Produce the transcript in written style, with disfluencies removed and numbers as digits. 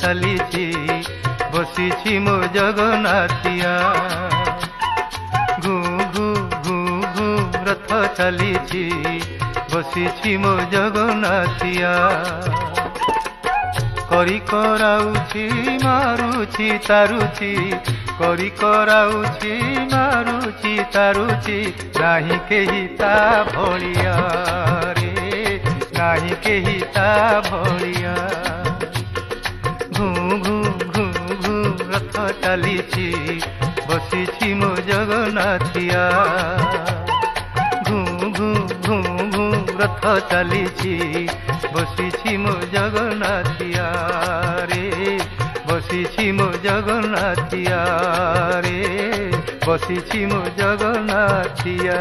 चलीची बसीची मो जगन्नाथिया घू घू घू घू रथ चलीची बसीची मो जगन्नाथिया करी कराउची मारुची तारुची करी कराउची मारुची तारुची नाही केही ता भलिया रे नाही केही ता भलिया घू घू घू घू रथ चलीची बसीची मो जगन्नाथिया घू घू घू घू रथ चलीची बसीची मो जगन्नाथिया रे बसीची मो जगन्नाथिया रे बसीची मो जगन्नाथिया।